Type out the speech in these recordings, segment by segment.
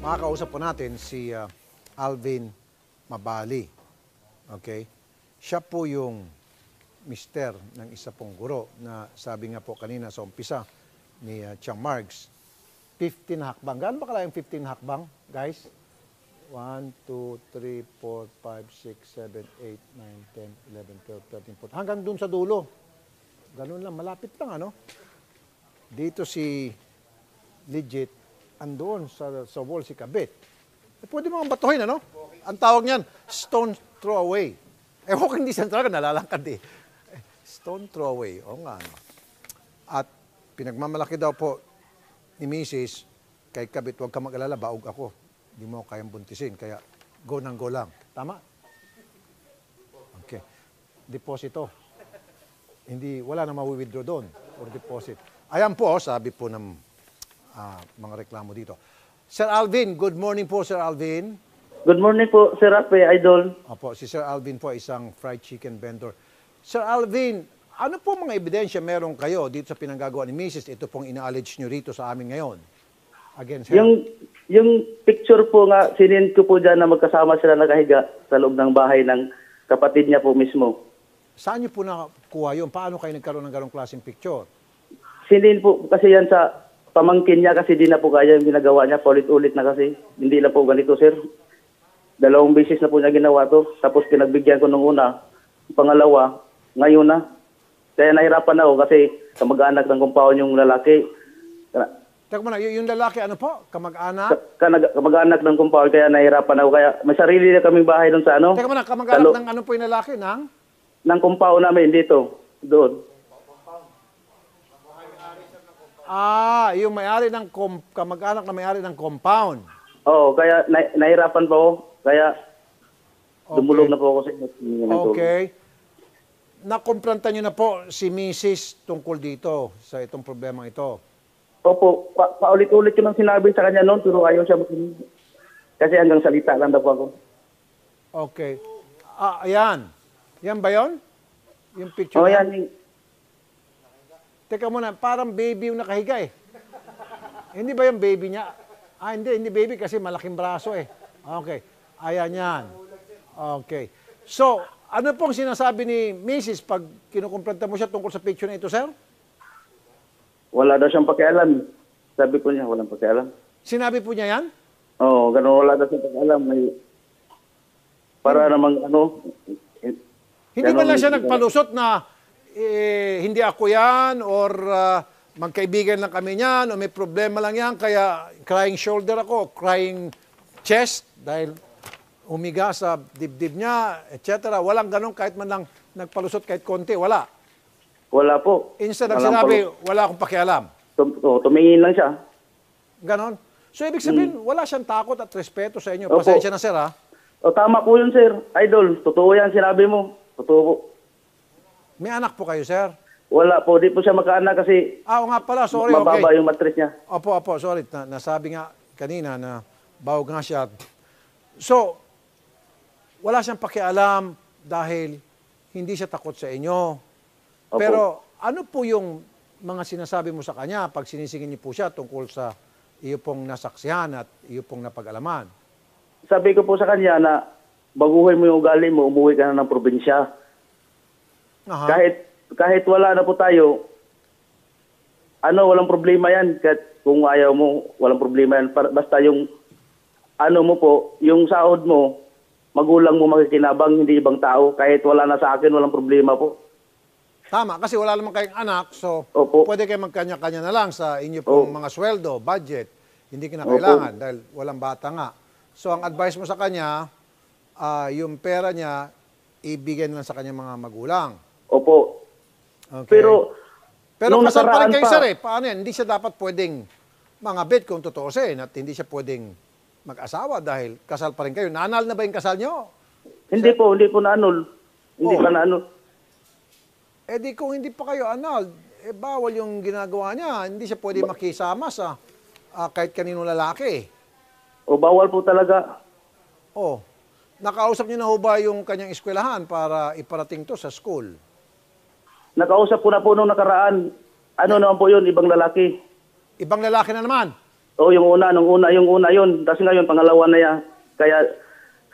Makakausap po natin si Alvin Mabali. Okay? Siya po yung mister ng isa pong guro na sabi nga po kanina sa umpisa ni Chang Marks, 15 hakbang. Gaano ba kala yung 15 hakbang, guys? 1, 2, 3, 4, 5, 6, 7, 8, 9, 10, 11, 12, 13, 14. Hanggang dun sa dulo. Ganun lang, malapit lang, ano? Dito si legit, andoon sa wall si Kabit. Eh, pwede mga batuhin, ano? Ang tawag niyan, stone throw away. Eh, okay, hindi siya talaga nalalangkad eh. Stone throw away. O nga, ano? At pinagmamalaki daw po ni Mrs. kay Kabit, huwag ka mag-alala, baog ako. Hindi mo kayang buntisin, kaya go nang go lang. Tama? Okay. Deposito. Hindi, wala na mawi-withdraw doon or deposit. Ayan po, sabi po ng mga reklamo dito. Sir Alvin, good morning po, Sir Alvin. Good morning po, Sir Rafe, Idol. Opo, si Sir Alvin po isang fried chicken vendor. Sir Alvin, ano po mga ebidensya meron kayo dito sa pinanggagawa ni Mrs. Ito pong ina-allege nyo rito sa amin ngayon? Against her. Yung picture po nga, sinend ko po dyan na magkasama sila nakahiga sa loob ng bahay ng kapatid niya po mismo. Saan nyo po nakuha yun? Paano kayo nagkaroon ng ganong klaseng picture? Sinend po kasi yan sa pamangkin niya kasi di na po kaya yung ginagawa niya. Paulit-ulit na kasi. Hindi na po ganito, sir. 2 beses na po niya ginawa to. Tapos pinagbigyan ko nung una. Pangalawa, ngayon na. Kaya nahirapan na ako kasi kamag-anak ng compound yung lalaki. Teka muna, yung lalaki ano po? Kamag-anak? Kamag-anak ng compound, kaya nahirapan ako. Kaya may sarili na kaming bahay doon sa ano. Teka muna, kamag-anak ng ano po yung lalaki? Ng compound namin dito. Doon. Yung may-ari ng kamag-anak na may-ari ng compound. Oo, kaya nahirapan pa ako. Kaya dumulog na po ako sa inyo. Okay. Nakumpranta nyo na po si Mrs. tungkol dito sa itong problema ito. Opo, paulit-ulit ko nang sinabi sa kanya noon, pero ayaw siya makinig. Kasi hanggang salita lang daw po ako. Okay. Ayan. Yan ba yun? Yung picture Oo, na? yan. Teka muna, parang baby yung nakahiga eh. Hindi ba yung baby niya? Hindi baby kasi malaking braso eh. Okay. Ayan yan. Okay. So, ano pong sinasabi ni Mrs. pag kinukumpranta mo siya tungkol sa picture na ito, sir? Wala daw siyang pakialam. Sabi ko niya, walang pakialam. Sinabi po niya yan? Oo, ganun, wala daw siyang pakialam. Para namang ano... Hindi ba lang siya nagpalusot na hindi ako yan or magkaibigan lang kami niyan o may problema lang yan kaya crying shoulder ako, crying chest dahil humiga sa dibdib niya, etc. Walang ganun kahit man lang nagpalusot kahit konti, wala. Wala po. Instead ng sinabi, wala akong pakialam. Tumingin lang siya. Ganon. So, ibig sabihin, wala siyang takot at respeto sa inyo. Pasensya na, sir, ha? O, tama po yun, sir. Idol, totoo yan sinabi mo. Totoo po. May anak po kayo, sir? Wala po. Di po siya magkaanak kasi Oo nga pala, sorry, mababa okay. yung matris niya. Opo, sorry. Nasabi nga kanina na bawag nga siya. So, wala siyang pakialam dahil hindi siya takot sa inyo. Opo. Pero ano po yung mga sinasabi mo sa kanya pag sinisingin niyo po siya tungkol sa iyo pong nasaksihan at iyo pong napag-alaman? Sabi ko po sa kanya na baguhin mo yung ugali mo, umuwi ka na ng probinsya. Aha. Kahit wala na po tayo, walang problema yan. Kahit kung ayaw mo, walang problema yan. Basta yung, mo po, yung sahod mo, magulang mo makikinabang, hindi ibang tao. Kahit wala na sa akin, walang problema po. Tama, kasi wala naman kayong anak, so Opo. pwede kayo magkanya-kanya na lang sa inyo pong mga sweldo, budget. Hindi kinakailangan dahil walang bata nga. So ang advice mo sa kanya, yung pera niya, ibigay na lang sa kanyang mga magulang. Opo. Okay. Pero kasal pa rin kayo, pa, sir, eh. Paano yan? Hindi siya dapat pwedeng mangabit kung totoo siya, at hindi siya pwedeng mag-asawa dahil kasal pa rin kayo. Naanal na ba yung kasal niyo? Hindi po naanol. Hindi pa naanol. Eh di kung hindi pa kayo anal, bawal yung ginagawa niya. Hindi siya pwede makisama sa kahit kanino lalaki. O bawal po talaga. Nakausap niyo na ho ba yung kanyang eskwelahan para iparating to sa school? Nakausap ko na po nung nakaraan. Ano naman po yun, ibang lalaki. Ibang lalaki na naman? Oo, yung una yun. Tapos ngayon, pangalawa na yan. Kaya,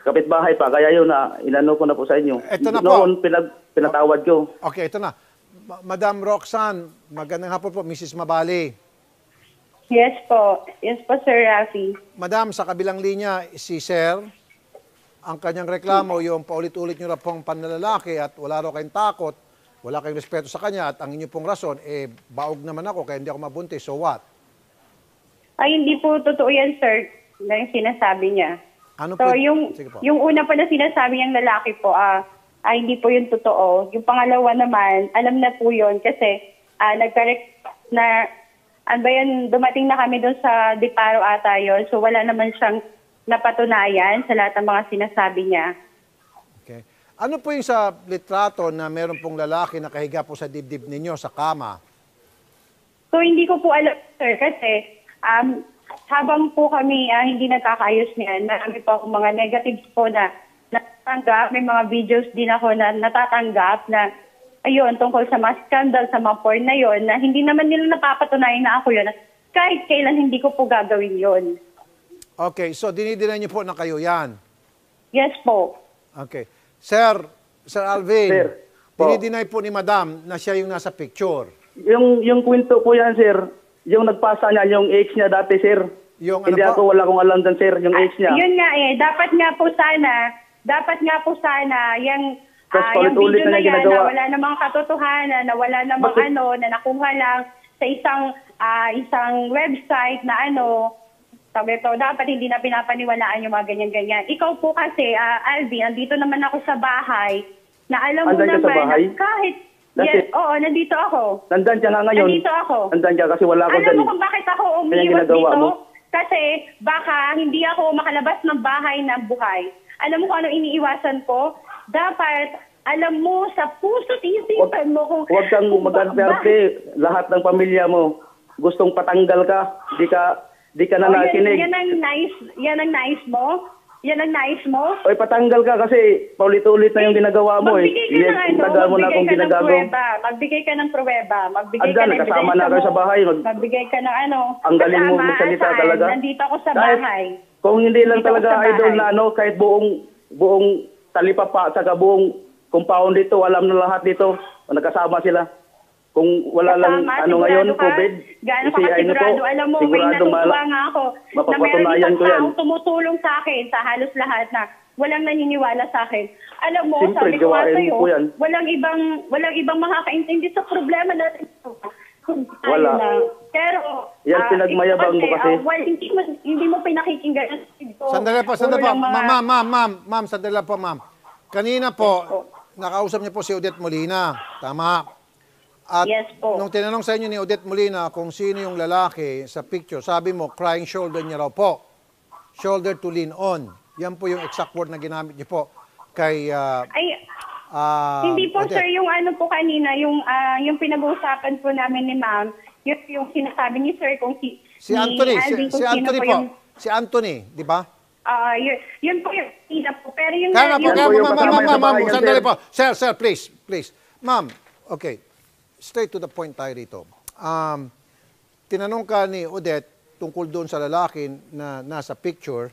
kapitbahay pa. Kaya yun na, inano ko na po sa inyo. Eto na po. Noon, pinatawad ko. Okay, ito na. Madam Roxanne, magandang hapon po, Mrs. Mabali. Yes po. Yes po, Sir Rafi. Madam, sa kabilang linya, si Sir, ang kanyang reklamo, yung paulit-ulit nyo na pong panlalaki at wala raw kayong takot, wala kayong respeto sa kanya at ang inyo pong rason, baog naman ako kaya hindi ako mabuntis. So what? Ay, hindi po totoo yan, sir, na yung sinasabi niya. Ano So, po? yung, Sige po. yung una po na sinasabi niyang lalaki po, ay hindi po yun totoo. Yung pangalawa naman, alam na po yun kasi ano ba yan, dumating na kami doon sa Diparo ata yun. So, wala naman siyang napatunayan sa lahat ng mga sinasabi niya. Okay. Ano po yung sa litrato na meron pong lalaki na kahiga po sa dibdib ninyo sa kama? So, hindi ko po alam, sir, kasi habang po kami hindi nagkakaayos niyan, marami po akong mga negatives po na natatanggap. May mga videos din ako na natatanggap na, ayun, tungkol sa mga scandal, sa mga porn na yon na hindi naman nila napapatunayan na ako yun. Kahit kailan hindi ko po gagawin yon. Okay, so dinidinay niyo po na kayo yan. Yes po. Okay. Sir Alvin, Sir, po. dinidinay po ni Madam na siya yung nasa picture. Yung kwento po yan, sir. Yung nagpasa niya, yung ex niya dati, sir. Yung Hindi ano po? ako, wala akong alam dyan, sir. Yung ex niya. Yun nga dapat nga po sana, yung Tapos yung paulit-ulit video na na niya yan, ginagawa. na wala namang katotohanan, na wala namang Bakit? na nakuha lang sa isang website na sabi to, dapat hindi na pinapaniwalaan yung mga ganyan-ganyan. Ikaw po kasi, Alvin, nandito naman ako sa bahay, na alam mo Andyan ka sa naman, bahay? na kahit, Kasi- oo, nandito ako. Nandyan ka nga ngayon. Nandito ako. Nandyan ka kasi wala ako Alam dyan. mo kung bakit ako Kaya umiiwas ginagawa dito? mo. Kasi baka hindi ako makalabas ng bahay na buhay. Alam mo kung ano iniiwasan ko? Dapat, alam mo, sa puso't isipan mo kung... Huwag kang kung mag-arte. Lahat ng pamilya mo gustong patanggal ka. Di ka na nakinig. Yan ang nais mo? Yan ang nais mo? Oy, patanggal ka kasi paulit-ulit na yung ginagawa mo eh. Tagal mo na akong ginagawa. Magbigay ka ng pruweba. Magbigay ka Andyan, ng kasama ebidensya na kayo mo. sa bahay. Magbigay ka ng Ang galing mo Kasama, magsalita saan? talaga. Nandito ako sa Kahit- bahay. Kung hindi lang Dito ako talaga sa bahay. idol na kahit buong talipapa at saka buong compound dito, alam na lahat dito. Nagkasama sila. Kung wala lang Kasama, ngayon, sigurado ka? COVID, Gaano ka isiyain kasigurado? ko, Alam mo, may siguradong natutuwa nga ako na meron mapapatunayan isang ko yan. taong tumutulong sa akin sa halos lahat na walang naniniwala sa akin. Alam mo, Siyempre, sabi ko nga gawain sa'yo, mo po yan. walang ibang makakaintindi sa problema natin. Wala. Pero, Yan, pinagmayabang mo kasi. hindi mo pinakikinggan. Sandali po. Ma'am, sandali po, ma'am. Kanina po, nakausap niyo po si Odette Molina. Tama. At Yes po. nung tinanong sa inyo ni Odette Molina kung sino yung lalaki sa picture, sabi mo, crying shoulder niya raw po. Shoulder to lean on. Yan po yung exact word na ginamit niyo po kay Hindi po, Odette. sir, yung po kanina, yung pinag-uusapan po namin ni ma'am, yung sinasabi ni sir kung Si Anthony, Alvin, kung si sino Anthony po. yung, Si Anthony, di ba? yun po yung sina po. Pero yung... Kaya nga po, Yan kaya po po, yung kasama ma'am, niya sa bahay niya, sandali sir. po. Sir, please. Ma'am, okay. Straight to the point tayo rito. Tinanong ka ni Odette tungkol doon sa lalaki na nasa picture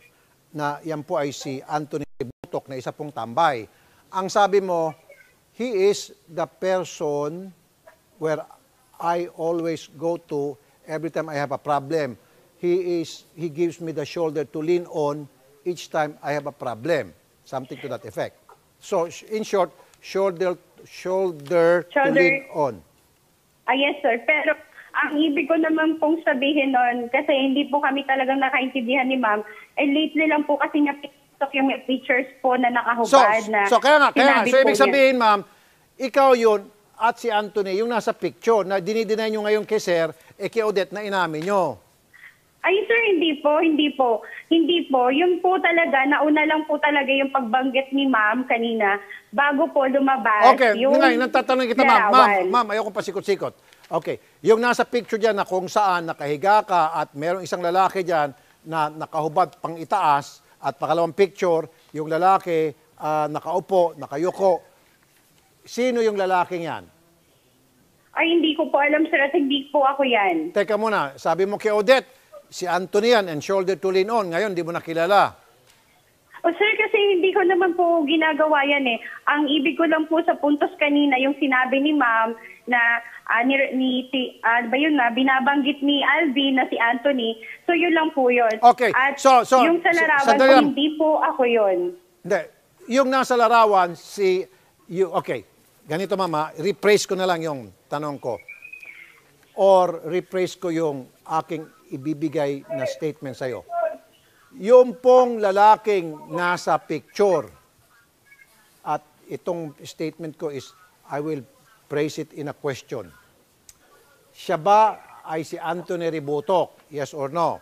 na yan po ay si Anthony Butok na isa pong tambay. Ang sabi mo, he is the person where I always go to every time I have a problem. He gives me the shoulder to lean on each time I have a problem. Something to that effect. So, in short, shoulder to lean on. Yes, sir. Pero ang ibig ko naman pong sabihin nun, kasi hindi po kami talagang nakaintindihan ni ma'am, lately lang po kasi niya pitok yung may pictures po na nakahubad na Kaya nga. sinabi So, po ibig niya. sabihin, ma'am, ikaw yun at si Anthony, yung nasa picture, na dinideny nyo ngayon kay Sir, kay Odette na inamin nyo. Ay, sir, hindi po. Yun po talaga, nauna lang po talaga yung pagbanggit ni ma'am kanina bago po lumabas Okay, yung ngayon, nagtatanong kita, ma'am. larawan. Ma'am, ayoko pasikot-sikot. Okay, yung nasa picture dyan na kung saan nakahiga ka at merong isang lalaki dyan na nakahubad pang itaas at pangalawang picture, yung lalaki nakaupo, nakayuko. Sino yung lalaking yan? Ay, hindi ko po alam, sir, at hindi po ako yan. Teka muna, sabi mo kay Odette, si Anthony yan and shoulder to lean on. Ngayon, di mo nakilala. O sir, kasi hindi ko naman po ginagawa yan eh. Ang ibig ko lang po sa puntos kanina, yung sinabi ni ma'am na binabanggit ni Alvin na si Anthony. So yun lang po yun. Okay. At So, yung sa larawan sandali po, lang. hindi po ako yun. Hindi. Yung nasa larawan, okay. Ganito mama, rephrase ko na lang yung tanong ko. Or rephrase ko yung aking ibibigay na statement sa'yo. Yung pong lalaking nasa picture, at itong statement ko is, I will phrase it in a question. Siya ba ay si Anthony Ributok? Yes or no?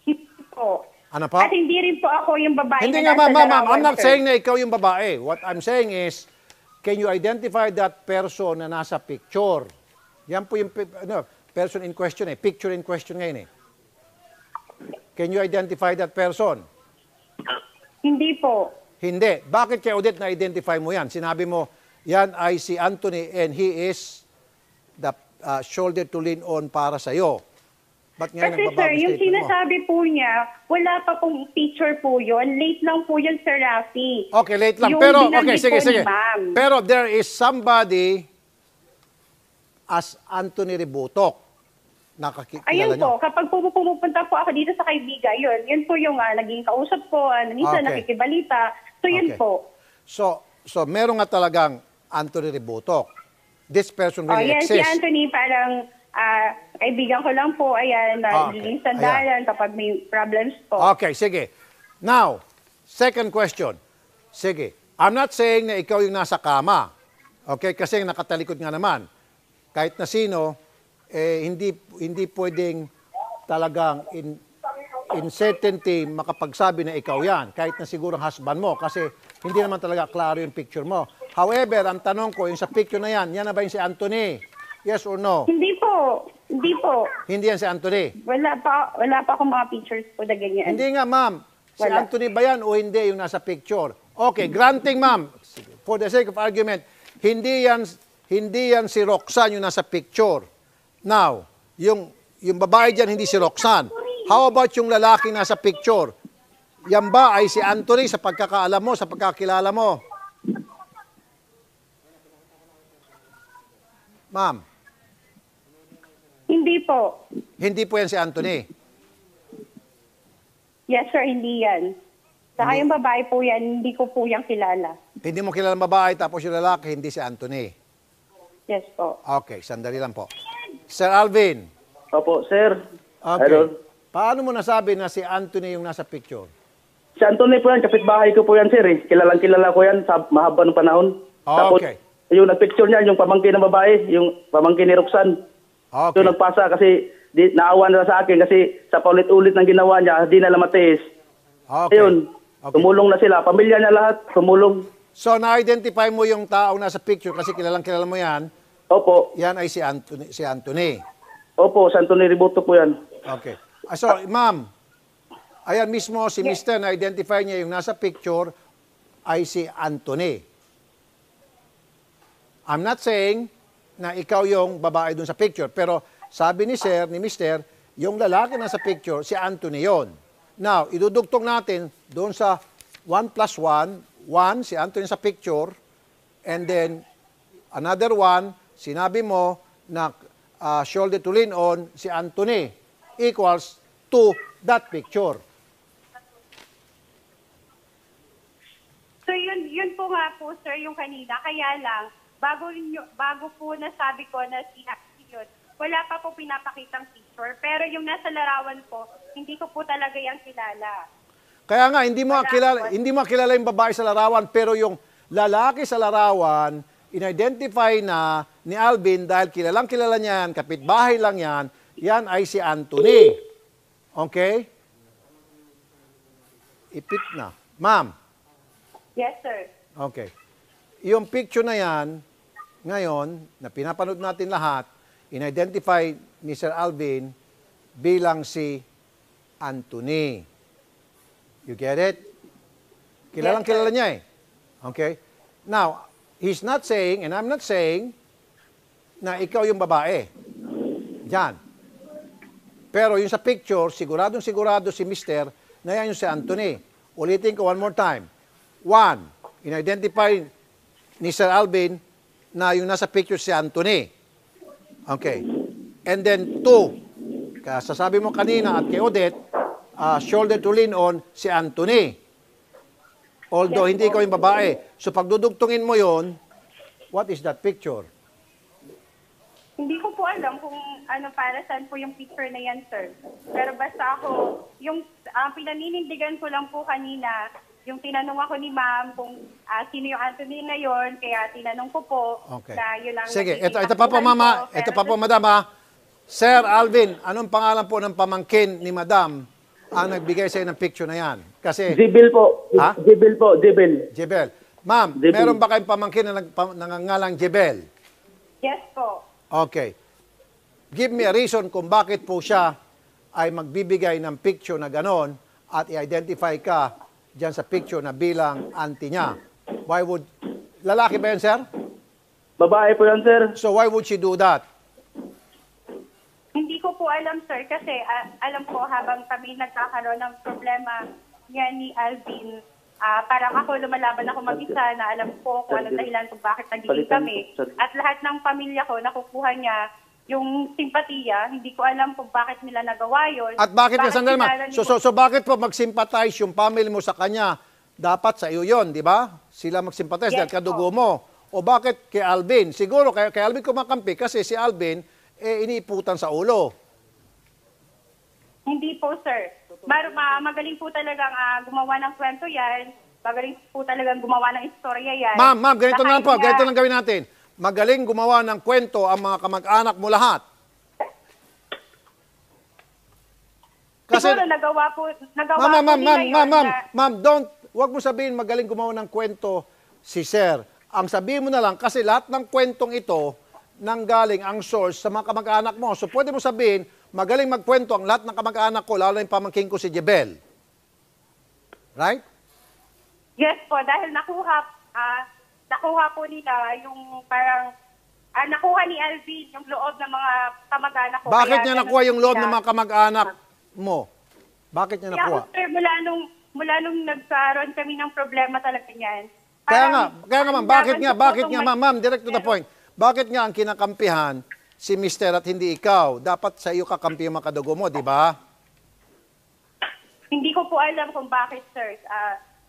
Hindi po. Ano pa? At hindi rin po ako yung babae Hindi na nga, nasa ma'am. larawan, I'm not sir. saying na ikaw yung babae. What I'm saying is, can you identify that person na nasa picture? Yan po yung person in question eh. Picture in question ngayon eh. Can you identify that person? Hindi po. Hindi. Bakit kay Odette na-identify mo yan? Sinabi mo, yan ay si Anthony and he is the shoulder to lean on para sa'yo. Ba't ngayon Kasi nagbabago sir, yung statement mo? sinasabi po niya, wala pa pong picture po yun. Late lang po yun, Sir Rafi. Okay, late lang. Yung Pero, binanggit okay, sige, po ni sige. ma'am. Pero there is somebody as Anthony Ributok. Nakakilala Ayun nyo. po, kapag pumupunta po ako dito sa kaibigan, yun po yung naging kausap ko, minsan Okay. nakikibalita. So yun Okay. po. So meron nga talagang Anthony Ributok. This person Oh, really yan, si exists. Anthony parang kaibigan ko lang po, ayan, Okay. nagiging sandalan kapag may problems po. Okay, sige. Now, second question. Sige. I'm not saying na ikaw yung nasa kama. Okay? Kasi nakatalikod nga naman. Kahit na sino, hindi pwedeng talagang in certainty makapagsabi na ikaw yan. Kahit na siguro husband mo. Kasi hindi naman talaga klaro yung picture mo. However, ang tanong ko, yung sa picture na yan na ba yung si Anthony? Yes or no? Hindi po. Hindi po. Hindi yan si Anthony. Wala pa akong mga pictures po na ganyan. Hindi nga, ma'am. Si Wala. Anthony ba yan o hindi yung nasa picture? Okay, granting, ma'am, for the sake of argument, hindi yan si Roxanne yung nasa picture. Now, yung babae dyan, hindi si Roxanne. How about yung lalaki nasa picture? Yan ba ay si Anthony sa pagkakaalam mo, sa pagkakilala mo? Ma'am, Hindi po. hindi po yan si Anthony. Yes, sir, hindi yan. Saka yung babae po yan, hindi ko po yan kilala. Hindi mo kilala ang babae, tapos yung lalaki, hindi si Anthony. Yes po. Okay, sandali lang po. Sir Alvin, Opo, sir. okay. Idol. Paano mo nasabi na si Anthony yung nasa picture? Si Anthony po yan, kapitbahay ko po yan, sir. Kilalang kilala ko yan sa mahaba ng panahon. Okay. Tapos, yung nagpicture niya, yung pamangkin ng babae, yung pamangkin ni Roxanne. Okay. Yung nagpasa kasi naawa na sa akin kasi sa paulit-ulit ng ginawa niya, di na matiis. Okay. Ayun, Okay. tumulong na sila. Pamilya niya lahat, tumulong. So, na-identify mo yung tao nasa picture kasi kilalang kilala mo yan. Opo, Yan ay si Anthony. opo, sa Anthony Ributo po yan. Okay. So, ma'am, ayan mismo si Mr. na-identify niya yung nasa picture ay si Anthony. I'm not saying na ikaw yung babae dun sa picture, pero sabi ni Mr., yung lalaki nasa picture, si Anthony yon. Now, idudugtong natin doon sa 1 plus 1, 1, si Anthony sa picture, and then another 1, sinabi mo na shoulder to lean on, si Anthony, equals to that picture. So yun po nga po, sir, yung kanina. Kaya lang, bago po nasabi ko na si Anthony yun, wala pa po pinapakitang picture. Pero yung nasa larawan po, hindi ko po talaga yung kilala. Kaya nga, hindi mo kilala yung babae sa larawan, pero yung lalaki sa larawan, in-identify na ni Alvin dahil kilalang kilala niyan, kapitbahay lang yan ay si Anthony. Okay? Ipit na. Ma'am, Yes, sir. okay. Yung picture na yan, ngayon, na pinapanood natin lahat, in-identify ni Sir Alvin bilang si Anthony. You get it? Kilalang kilala niya eh. Okay? Now, he's not saying, and I'm not saying, na ikaw yung babae. Diyan. Pero yung sa picture, siguradong sigurado si Mister na yan yung si Anthony. Ulitin ko one more time. One, in-identify ni Sir Alvin na yung nasa picture si Anthony. Okay. And then two, kasasabi mo kanina at kay Odette, shoulder to lean on si Anthony. Although hindi ikaw yung babae. So pagdudugtungin mo yon, what is that picture? Hindi ko po alam kung ano para saan po yung picture na yan, sir. Pero basta ako, yung pinaninindigan ko lang po kanina, yung tinanong ako ni ma'am kung sino yung Anthony ngayon, kaya tinanong ko po na yun lang. Sige, ito pa po mama, ito pa po madam ha. Sir Alvin, anong pangalan po ng pamangkin ni madam ang nagbigay sa ng picture na yan? Kasi Jibil po. Ha? Jibil po, Jibil. Jebel. Ma'am, Jebel. meron ba kayong pamangkin na nangangalang Jebel? Yes po. Okay. Give me a reason kung bakit po siya ay magbibigay ng picture na ganon at i-identify ka dyan sa picture na bilang auntie niya. Why would... Lalaki ba yan, sir? Babae po yan, sir. So why would she do that? Hindi ko po alam, sir, kasi alam ko habang kami nagkakaroon ng problema niya ni Alvin, parang ako lumalaban ako mag-isa na alam ko kung anong dahilan kung bakit nagiging kami. At lahat ng pamilya ko nakukuha niya yung simpatiya. Hindi ko alam kung bakit nila nagawa yun. At bakit niya, sandali kilala ma, ni- so bakit po mag-sympathize yung family mo sa kanya? Dapat sa iyo yon, di ba? Sila mag-sympathize Yes dahil kadugo mo. O bakit kay Alvin? Siguro kay Alvin kumakampi kasi si Alvin iniiputan sa ulo. Hindi po, sir. Magaling po talagang gumawa ng kwento yan. Magaling po talagang gumawa ng istorya yan. Ma'am, ganito na lang po. Kahit Ganito lang gawin natin. Magaling gumawa ng kwento ang mga kamag-anak mo lahat. Siguro nagawa po nila yun na- Ma'am, wag mo sabihin magaling gumawa ng kwento si Sir. Ang sabihin mo na lang, kasi lahat ng kwentong ito, nanggaling ang source sa mga kamag-anak mo. So pwede mo sabihin, magaling magkwento ang lahat ng kamag-anak ko, lalo na yung pamangkin ko si Jebel. Right? Yes po, dahil nakuha po nila yung parang, nakuha ni Alvin yung loob ng mga kamag-anak ko. Bakit Kaya niya ganun nakuha yung loob sila. ng mga kamag-anak mo? Bakit niya Kaya nakuha? sir, mula nung nagkaroon kami ng problema talaga niyan. Kaya nga ma'am, bakit nga ma'am, direct to the Pero- point. Bakit nga ang kinakampihan si Mister at hindi ikaw? Dapat sa iyo kakampi yung makadugo mo, di ba? Hindi ko po alam kung bakit, sir.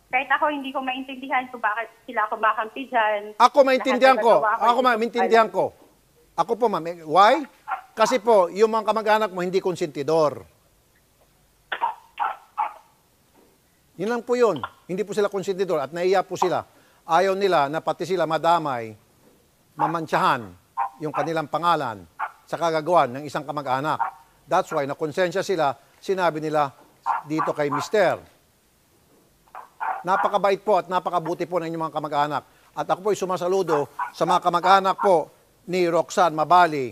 Kahit ako, hindi ko maintindihan kung bakit sila kumakampi dyan. Ako maintindihan Lahat ng ko. nagawa Ako hindi ko maintindihan alam. ko. Ako po ma'am, why? Kasi po, yung mga kamag-anak mo hindi konsentidor. Yun lang po yun. Hindi po sila konsentidor at naiya po sila. Ayaw nila na pati sila madamay, mamantsahan yung kanilang pangalan sa kagagawan ng isang kamag-anak. That's why, nakonsensya sila, sinabi nila dito kay Mister. Napakabait po at napakabuti po ng inyong mga kamag-anak. At ako po'y sumasaludo sa mga kamag-anak po ni Roxanne Mabali.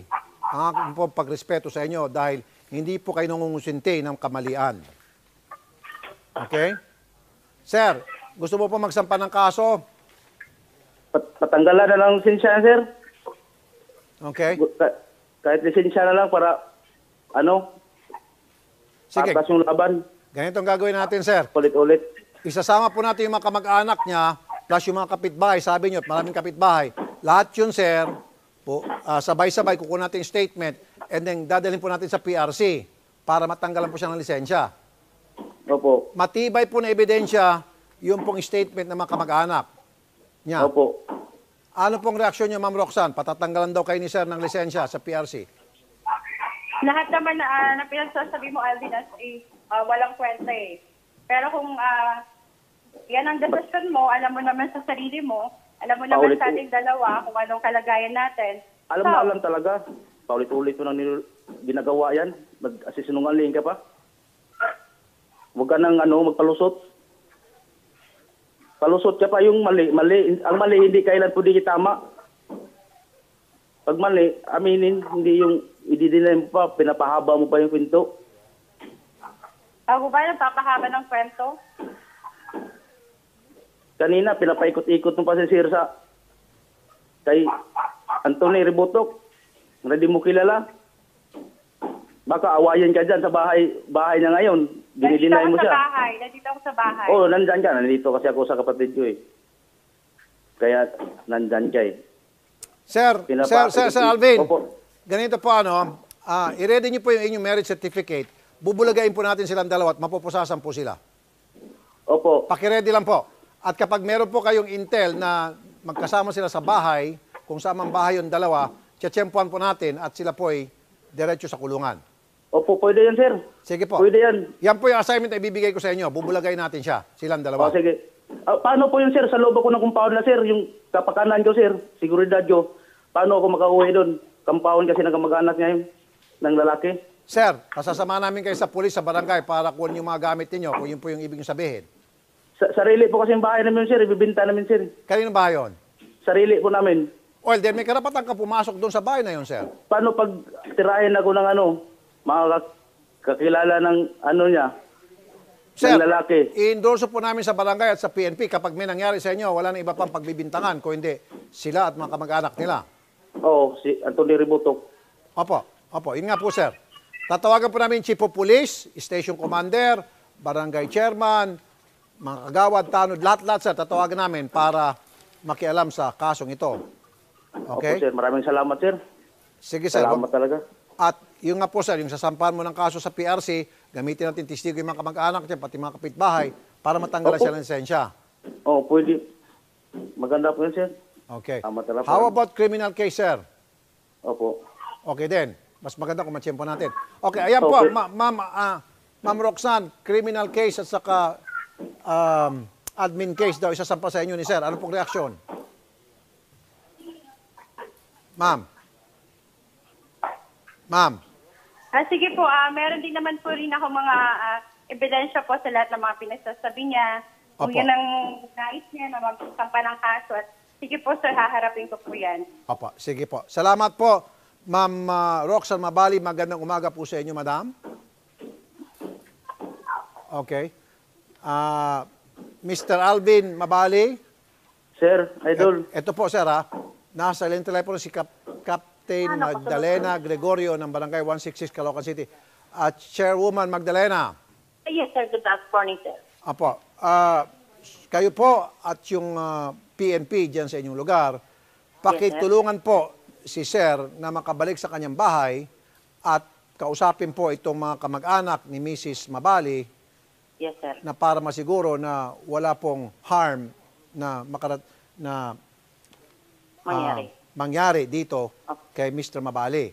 Ang aking po pagrespeto sa inyo dahil hindi po kayo nangungusinti ng kamalian. Okay? Sir, gusto mo po magsampa ng kaso? Patanggalan na lang lisensya, sir. Okay? Kahit lisensya na lang para, Sige, patas yung laban. ganito ang gagawin natin, sir. Ulit-ulit. Isasama po natin yung mga kamag-anak niya plus yung mga kapitbahay. Sabi niyo, maraming kapitbahay. Lahat yun, sir, po, sabay-sabay kukuha natin yung statement and then dadalhin po natin sa PRC para matanggalan po siya ng lisensya. Opo. Matibay po na ebidensya yung pong statement ng mga kamag-anak niya. Opo. Ano pong reaksyon niyo, Ma'am Roxanne? Patatanggalan daw kayo ni sir ng lisensya sa PRC. Lahat naman na pinagsasabi mo, Alvin, as walang kwenta eh. Pero kung yan ang desisyon mo, alam mo naman sa sarili mo, alam mo naman sa ating dalawa kung anong kalagayan natin. Alam na alam talaga. Paulit-ulit mo nang ginagawa yan. Mag-asisinungaling ka pa. Huwag ka nang magpalusot. Palusot ka pa yung mali. Ang mali hindi kailan pwede tama. Pag mali, aminin, hindi mo pa, pinapahaba mo pa yung kwento. Ako ba nagpapahaba ng kwento? Kanina, pinapaikot-ikot mo pa si Sir sa kay Anthony Ribotok. Hindi mo kilala. Baka awayin ka dyan sa bahay niya ngayon. Dinidinay mo siya. Nandito ako sa bahay. Oo, nandyan ka. Nandito kasi ako sa kapatid ko eh. Kaya nandyan ka eh. Sir Alvin, Opo. ganito po i-ready niyo po yung inyong marriage certificate. Bubulagain po natin silang dalawa at mapupusasan po sila. Opo. Pakiready lang po. At kapag meron po kayong intel na magkasama sila sa bahay, kung saan mang bahay yung dalawa, tiyempuan po natin at sila po ay diretso sa kulungan. Opo, pwede yan, sir. Sige po. Pwede yan. Yan po yung assignment na ibibigay ko sa inyo. Bubulagain natin siya, silang dalawa. O, sige. Paano po yun, sir? Sa loob ako ng compound na, sir. Yung kapakanan ko, sir. Seguridad ko. Paano ako makauwi doon? Compound kasi nagkamag-anak niya yun. Ng lalaki. Sir, kasasama namin kayo sa pulis sa barangay para kunin yung mga gamit ninyo, kung yun po yung ibig nyo sabihin. Sarili po kasi yung bahay namin, sir. Ibibinta namin, sir. Kanino ba yun? Sarili po namin. Well, then may karapatan ka pumasok doon sa bahay na yun, sir. Paano pag tirahin ako ng mga kakilala ng niya? Sir, ng lalaki. i-endorse po namin sa barangay at sa PNP kapag may nangyari sa inyo, wala na iba pang pagbibintangan, kung hindi sila at mga kamag-anak nila. Oo, si Anthony Ributok. Opo, yun nga po, sir. Tatawagan po namin Chief of Police, Station Commander, Barangay Chairman, mga kagawad, tanod, lahat-lahat, sir, tatawagan namin para makialam sa kasong ito. Okay? Opo, sir. Maraming salamat, sir. Sige, sir. Salamat talaga. At yung nga po, sir, yung sasampahan mo ng kaso sa PRC, gamitin natin testigo yung mga kamag-anak niya, pati mga kapitbahay, para matanggalan siya ng lisensya. Oo, pwede. Maganda po yun, sir. Okay. Tama talaga. How about criminal case, sir? Opo. Okay din. Mas maganda kung matiyempo natin. Okay, ayan po, Okay. Ma'am Roxanne, criminal case at saka admin case daw isasampa sa inyo ni sir. Ano pong reaksyon? Ma'am. Sige po, meron din naman po rin ako mga ebidensya po sa lahat ng mga pinagsasabi niya. Kung Opo. yan ang nais niya na magsampa ng kaso. At sige po, sir, haharapin ko po yan. Opo, sige po. Salamat po, Ma'am Roxanne Mabali. Magandang umaga po sa inyo, madam. Okay. Mr. Alvin Mabali. Sir, idol. Ito po, sir, nasa linyang telepono si Captain Magdalena Gregorio ng Barangay 166, Caloocan City. At Chairwoman Magdalena. Yes, sir. Good morning, sir. Apo. Kayo po at yung PNP dyan sa inyong lugar, pakitulungan po si Sir na makabalik sa kanyang bahay at kausapin po itong mga kamag-anak ni Mrs. Mabali. Yes, sir. Na para masiguro na wala pong harm na mangyari dito kay Mr. Mabali.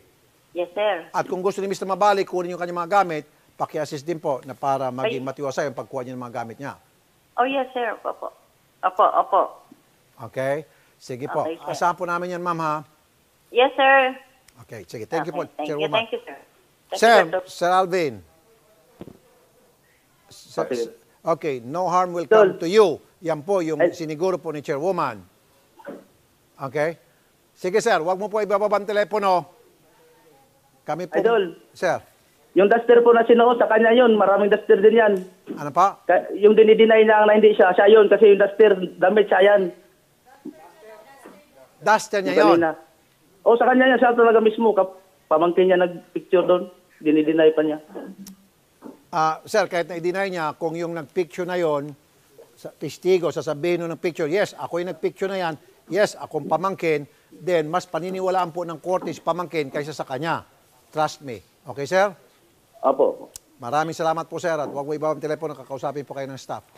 Yes, sir. At kung gusto ni Mr. Mabali kunin yung kanyang mga gamit, paki-assist din po na para maging matiwasay yung pagkuha niya ng mga gamit niya. Oh, yes, sir. Opo. Okay? Sige po. Okay, sir. Asahan po namin yan, ma'am, ha? Yes, sir. Okay, sige. Thank you po, Chairwoman. Thank you, sir. Sir Alvin. Okay, no harm will come to you. Yan po yung siniguro po ni Chairwoman. Okay? Sige, sir. Huwag mo po ibababa ang telepono. Kami po. Idol. Sir. Yung duster po na sinuot, sa kanya yun. Maraming duster din yan. Ano pa? Yung dinideny niya na hindi siya yun. Kasi yung duster, damit siya yan. Duster niya yun. O, sa kanya niya siya talaga mismo. Pamangkin niya nag-picture doon. Dinideny pa niya. Sir, kahit na i-deny niya, kung yung nag-picture na yon, testigo, sasabihin nun ng picture, yes, ako yung nag-picture na yan, yes, akong pamangkin, then mas paniniwalaan po ng korte si pamangkin kaysa sa kanya. Trust me. Okay, sir? Apo. Maraming salamat po, sir, at huwag mo ibabang telepono, kakausapin po kayo ng staff.